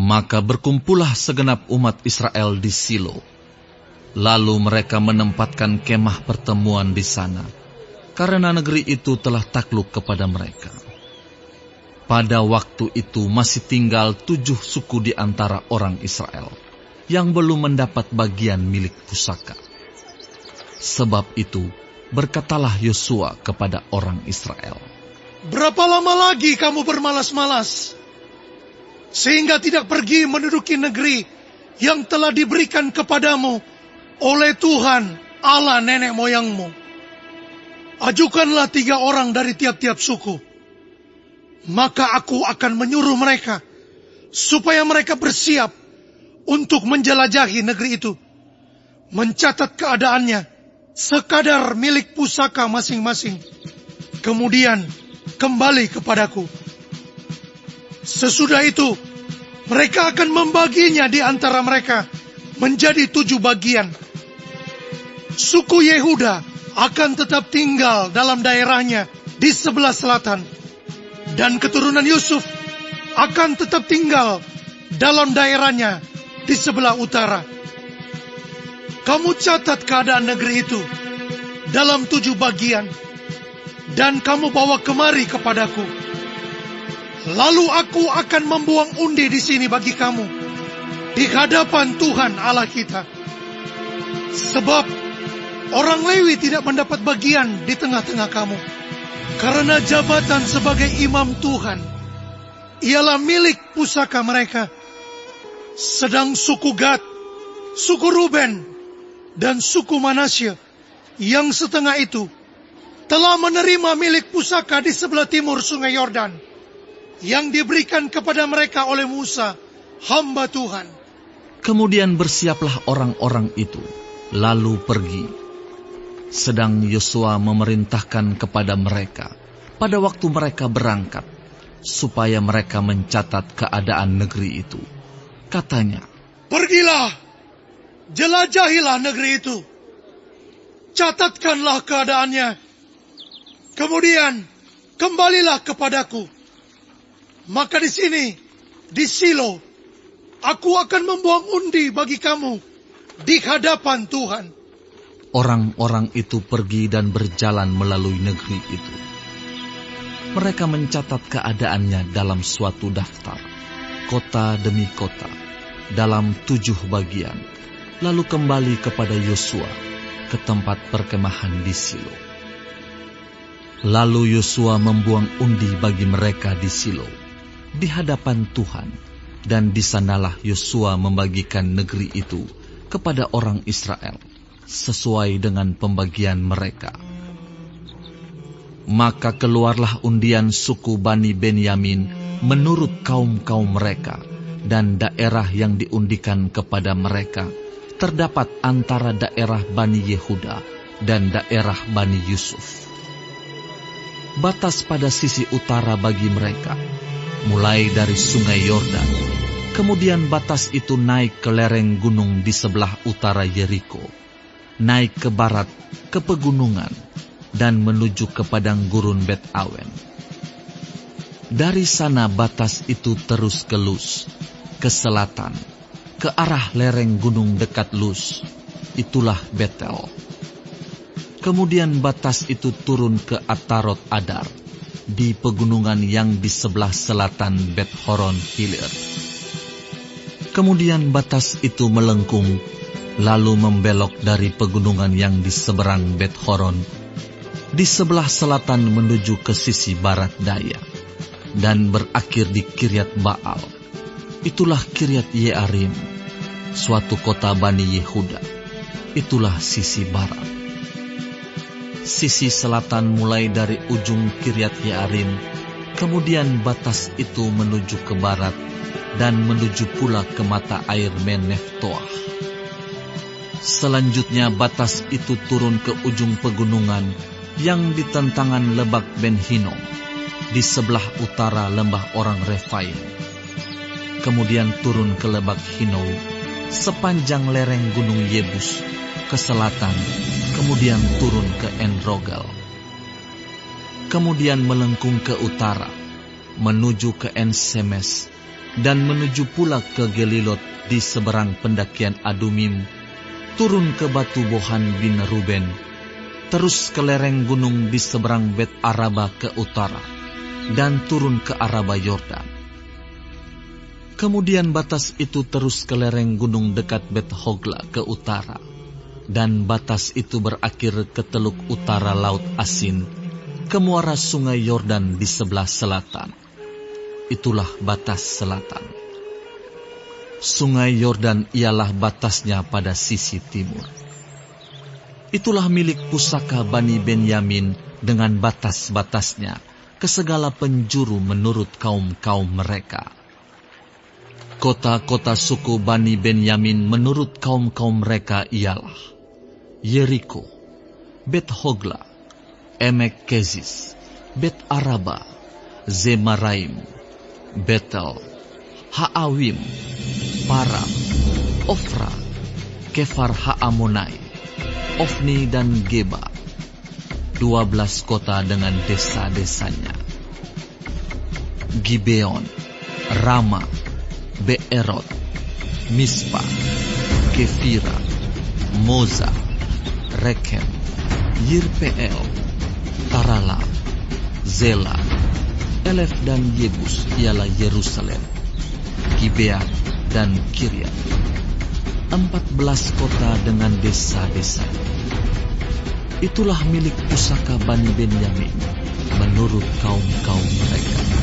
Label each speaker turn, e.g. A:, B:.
A: Maka berkumpullah segenap umat Israel di Silo. Lalu mereka menempatkan kemah pertemuan di sana, karena negeri itu telah takluk kepada mereka. Pada waktu itu masih tinggal 7 suku di antara orang Israel, yang belum mendapat bagian milik pusaka. Sebab itu, berkatalah Yosua kepada orang Israel,
B: "Berapa lama lagi kamu bermalas-malas, sehingga tidak pergi menduduki negeri yang telah diberikan kepadamu oleh Tuhan Allah nenek moyangmu? Ajukanlah 3 orang dari tiap-tiap suku, maka aku akan menyuruh mereka supaya mereka bersiap untuk menjelajahi negeri itu, mencatat keadaannya sekadar milik pusaka masing-masing, kemudian kembali kepadaku. Sesudah itu, mereka akan membaginya di antara mereka menjadi 7 bagian. Suku Yehuda akan tetap tinggal dalam daerahnya di sebelah selatan, dan keturunan Yusuf akan tetap tinggal dalam daerahnya di sebelah utara. Kamu catat keadaan negeri itu dalam 7 bagian, dan kamu bawa kemari kepadaku. Lalu aku akan membuang undi di sini bagi kamu, di hadapan Tuhan Allah kita. Sebab orang Lewi tidak mendapat bagian di tengah-tengah kamu, karena jabatan sebagai imam Tuhan ialah milik pusaka mereka. Sedang suku Gad, suku Ruben, dan suku Manasye yang setengah itu telah menerima milik pusaka di sebelah timur sungai Yordan, yang diberikan kepada mereka oleh Musa, hamba Tuhan."
A: Kemudian bersiaplah orang-orang itu, lalu pergi. Sedang Yosua memerintahkan kepada mereka pada waktu mereka berangkat, supaya mereka mencatat keadaan negeri itu. Katanya,
B: "Pergilah, jelajahilah negeri itu, catatkanlah keadaannya, kemudian kembalilah kepadaku. Maka di sini, di Silo, aku akan membuang undi bagi kamu di hadapan Tuhan."
A: orang-orang itu pergi dan berjalan melalui negeri itu. Mereka mencatat keadaannya dalam suatu daftar, kota demi kota, dalam 7 bagian, lalu kembali kepada Yosua ke tempat perkemahan di Silo. Lalu Yosua membuang undi bagi mereka di Silo, di hadapan Tuhan, dan di sanalah Yosua membagikan negeri itu kepada orang Israel, sesuai dengan pembagian mereka. Maka keluarlah undian suku Bani Benyamin menurut kaum-kaum mereka, dan daerah yang diundikan kepada mereka terdapat antara daerah Bani Yehuda dan daerah Bani Yusuf. Batas pada sisi utara bagi mereka, mulai dari sungai Yordan, kemudian batas itu naik ke lereng gunung di sebelah utara Yeriko, naik ke barat ke pegunungan, dan menuju ke padang gurun Bet Awen. Dari sana batas itu terus ke Lus, ke selatan, ke arah lereng gunung dekat Lus, itulah Betel. Kemudian batas itu turun ke Atarot Adar, di pegunungan yang di sebelah selatan Bet Horon Hilir. Kemudian batas itu melengkung, lalu membelok dari pegunungan yang di seberang Bet Horon, di sebelah selatan menuju ke sisi barat daya, dan berakhir di Kiryat Baal. Itulah Kiryat Yearim, suatu kota Bani Yehuda. Itulah sisi barat. Sisi selatan mulai dari ujung Kiryat Yearim, kemudian batas itu menuju ke barat, dan menuju pula ke mata air Meneftoah. Selanjutnya batas itu turun ke ujung pegunungan yang di tentangan Lebak Ben Hinnom, di sebelah utara lembah orang Refaim. Kemudian turun ke Lebak Hinnom, sepanjang lereng gunung Yebus, ke selatan, kemudian turun ke En-Rogel. Kemudian melengkung ke utara, menuju ke En-Semes, dan menuju pula ke Gelilot di seberang pendakian Adumim, turun ke batu Bohan bin Ruben, terus ke lereng gunung di seberang Bet Araba ke utara, dan turun ke Araba Yordan. Kemudian batas itu terus ke lereng gunung dekat Bet Hogla ke utara, dan batas itu berakhir ke teluk utara Laut Asin, ke muara sungai Yordan di sebelah selatan. Itulah batas selatan. Sungai Yordan ialah batasnya pada sisi timur. Itulah milik pusaka Bani Benyamin dengan batas-batasnya ke segala penjuru menurut kaum-kaum mereka. Kota-kota suku Bani Benyamin menurut kaum-kaum mereka ialah Yeriko, Bet Hogla, Emek Kezis, Bet Araba, Zemaraim, Betel, Haawim, Param, Ofra, Kefar Haamonai, Ofni dan Geba, 12 kota dengan desa-desanya. Gibeon, Rama, Beerot, Mispa, Kefira, Moza, Rekem, Yirpeel, Tarala, Zela, Elef dan Yebus ialah Yerusalem, Gibea dan Kiryat, 14 kota dengan desa-desa. Itulah milik pusaka Bani Benyamin menurut kaum-kaum mereka.